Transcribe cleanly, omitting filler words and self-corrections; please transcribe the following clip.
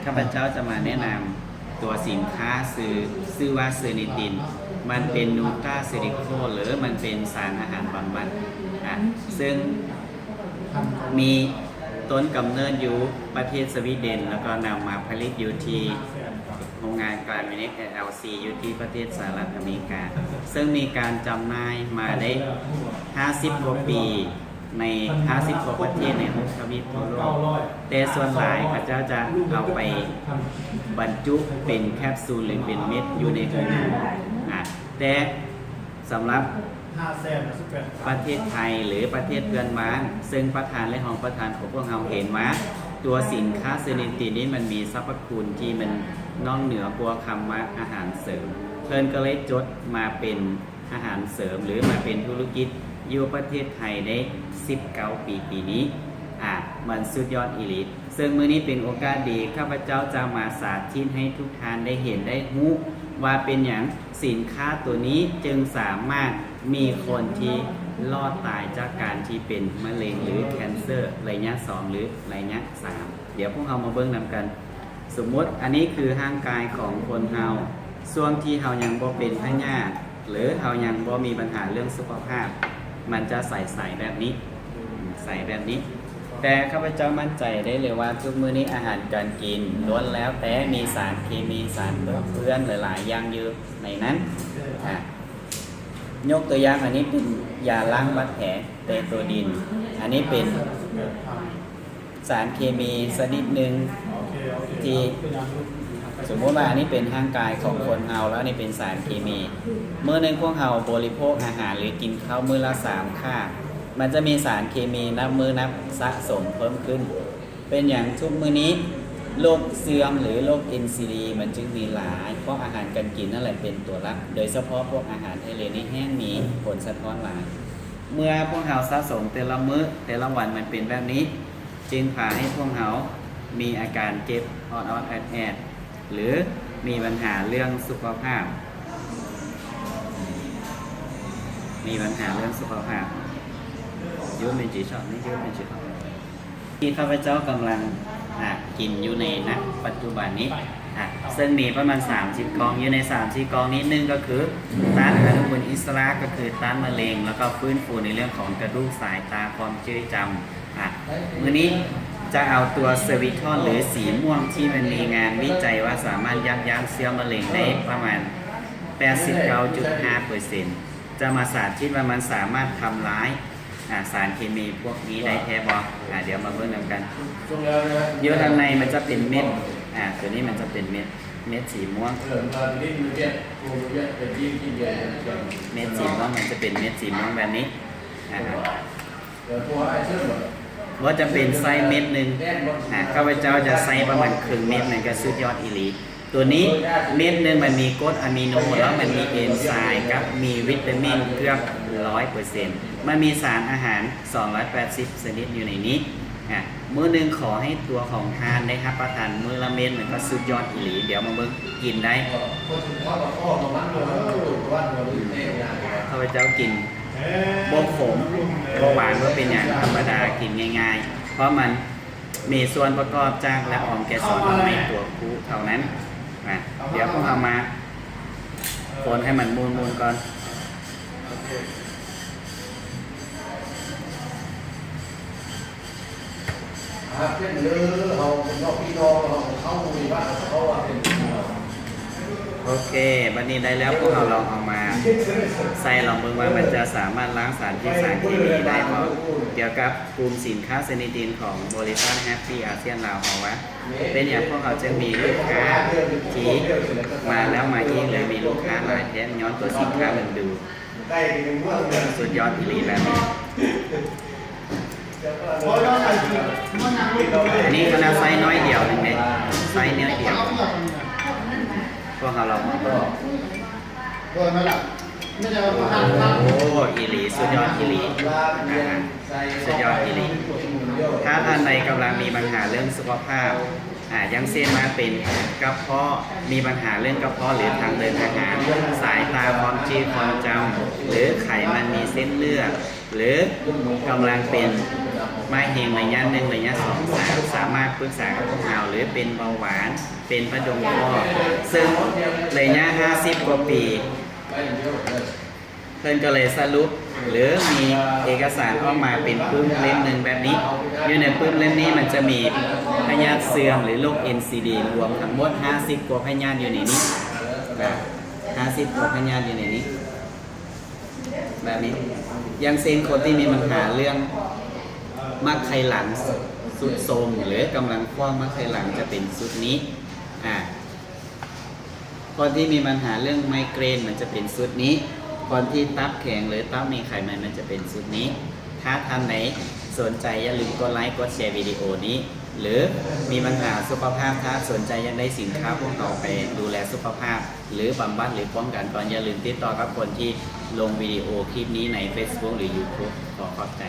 ข้าพเจ้าจะมาแนะนำตัวสินค้าชื่อว่าเซอร์นิตินมันเป็นนูตราเซริโคหรือมันเป็นสารอาหารบำบัดซึ่งมีต้นกำเนิดอยู่ประเทศสวีเดนแล้วก็นำมาผลิตอยู่ที่โรงงานการมินิก LC อยู่ที่ประเทศสหรัฐอเมริกาซึ่งมีการจำหน่ายมาได้ 50 กว่าปีใน 50 กว่าประเทศใน6 ทวีปทั่วโลกแต่ส่วนหลายพระเจ้าจะเอาไปบรรจุเป็นแคปซูลหรือเป็นเม็ดอยู่ในถุงแต่สำหรับประเทศไทยหรือประเทศเพื่อนบ้านซึ่งประธานและรองประธานของพวกเราเห็นว่าตัวสินค้าเซอร์นิตินนี้มันมีสรรพคุณที่มันนอกเหนือกว่าคำว่าอาหารเสริมเพิ่นก็เลยจดมาเป็นอาหารเสริมหรือมาเป็นธุรกิจอยู่ประเทศไทยได้19 ปีนี้มันสุดยอดอีหลีซึ่งมื้อนี้เป็นโอกาสดีข้าพเจ้าจะมาสาธิตให้ทุกท่านได้เห็นได้รู้ว่าเป็นอย่างสินค้าตัวนี้จึงสามารถมีคนที่รอดตายจากการที่เป็นมะเร็งหรือแคนเซอร์ระยะ2หรือระยะ3เดี๋ยวพวกเรามาเบิ่งนำกันสมมติอันนี้คือร่างกายของคนเฮาส่วนที่เฮายังบ่เป็นพยาธิหรือเฮายังบ่มีปัญหาเรื่องสุขภาพมันจะใสแบบนี้ใสแบบนี้แต่ข้าพเจ้ามั่นใจได้เลยว่าทุกมื้อนี้อาหารการกินล้วนแล้วแต่มีสารเคมีสารเปื้อนหลายๆอย่างอยู่ในนั้นยกตัวอย่างอันนี้เป็นยาล้างบาดแผลเตโตดินอันนี้เป็นสารเคมีชนิดหนึ่งที่สมมติว่าอันนี้เป็นร่างกายของคนเฮาแล้วนี่เป็นสารเคมีเมื่อในพวกเฮาบริโภคอาหารหรือกินข้าวมื้อละ3 คาบมันจะมีสารเคมีนับสะสมเพิ่มขึ้นเป็นอย่างทุกมื้อนี้โรคเสื่อมหรือโรค NCD มันจึงมีหลายเพราะอาหารการกินนั่นแหละเป็นตัวหลักโดยเฉพาะพวกอาหารทะเลนี่แห้งมีผลสะท้อนหลายเมื่อพวกเราสะสมแต่ละมื้อแต่ละวันมันเป็นแบบนี้จึงพาให้พวกเรามีอาการเจ็บออดแอดหรือมีปัญหาเรื่องสุขภาพยุ่งเป็นจีชอบไม่ยุ่งเป็นจีชอบที่ข้าพเจ้ากำลังกินอยู่ในณปัจจุบันนี้ซึ่งมีประมาณ30 กองอยู่ใน30 กองนี้1ก็คือต้านอนุมูลอิสระก็คือต้านมะเร็งแล้วก็ฟื้นฟูในเรื่องของกระดูกสายตาความจดจำมื้อนี้จะเอาตัวเซอร์วิทอลหรือสีม่วงที่มันมีงานวิจัยว่าสามารถยับยั้งเซลล์มะเร็งได้ประมาณ 89.5% จะมาสาธิตว่ามันสามารถทำร้ายสารเคมีพวกนี้ได้แท้บ่เดี๋ยวมาเบิ่งกันเยอะทางในมันจะเป็นเม็ดตัวนี้มันจะเป็นเม็ดสีม่วงเม็ดสีม่วงมันจะเป็นเม็ดสีม่วงแบบนี้ว่าจะเป็นไส้เม็ดหนึ่งข้าพเจ้าจะใส่ประมาณครึ่งเม็ดมันก็สุดยอดอีหลีตัวนี้เม็ดหนึ่งมันมีกรดอะมิโนแล้วมันมีเอนไซม์กับมีวิตามินเกือบ 100% มันมีสารอาหาร280ชนิดอยู่ในนี้มื้อนึงขอให้ตัวของทานได้ครับประทานมื้อละเม็ดมันก็สุดยอดอีหลีเดี๋ยวมาเบิ่งกินได้ข้าพเจ้ากินบ่ขมบ่หวานว่าเป็นอย่างธรรมดากินง่ายๆเพราะมันมีส่วนประกอบจากและออมแกสอนในตัวผู้เท่านั้นเดี๋ยวพวกเรามาคนให้มันมูนก่อนโอเควันนี้ได้แล้วพวกเราลองเอามาใส่ลองเบิ่งว่ามันจะสามารถล้างสารพิษสารเคมีได้เพราะเกี่ยวกับกลุ่มสินค้าเซนิตินของบริษัทแฮปปี้อาเซียนลาวเอาวะเป็นอย่างพวกเราจะมีลูกค้าที่มาแล้วมาอีกเลยมีลูกค้าหลายแท้ย้อนตัวสินค้ามันดูสุดยอดอีหลีแบบนี้อันนี้มันไซส์น้อยเดียวนึงเลยไซส์เนื้อเดียวพวกเราลองมาดูโอ้อีหลีสุดยอดอีหลีสุดยอดอีหลีถ้าท่านใดกำลังมีปัญหาเรื่องสุขภาพยังเส้นมาเป็นกระเพาะมีปัญหาเรื่องกระเพาะหรือทางเดินอาหารสายตาความจำหรือไขมันมีเส้นเลือดหรือกำลังเป็น มาเฮงระยะหนึ่งระยะ2 3สามารถปรึกษากับพวกเราหรือเป็นเบาหวานเป็นพระดงคอซึ่งระยะ50 กว่าปีเพื่อนก็เลยสรุปหรือมีเอกสารออกมาเป็นปึ้มเล่มหนึ่งแบบนี้อยู่ในปึ้มเล่มนี้มันจะมีพยาธิเสื่อมหรือโรค NCD รวมทั้งหมด50 กว่าพยาธิอยู่ในนี้50 กว่าพยาธิอยู่ในนี้แบบนี้อย่างเช่นคนที่มีปัญหาเรื่องมักไขหลังสุดโทรมหรือกำลังคว้างมักไขหลังจะเป็นสุดนี้คนที่มีปัญหาเรื่องไมเกรนมันจะเป็นสุดนี้คนที่ตับแข็งหรือตับมีไขมันมันจะเป็นสุดนี้ถ้าท่านไหนสนใจอย่าลืมกดไลค์กดแชร์วิดีโอนี้หรือมีปัญหาสุขภาพถ้าสนใจยังได้สินค้าพวกเราไปดูแลสุขภาพหรือบำบัดหรือป้องกันตอนอย่าลืมติดต่อกับคนที่ลงวิดีโอคลิปนี้ใน Facebook หรือ YouTube ขอขอบใจ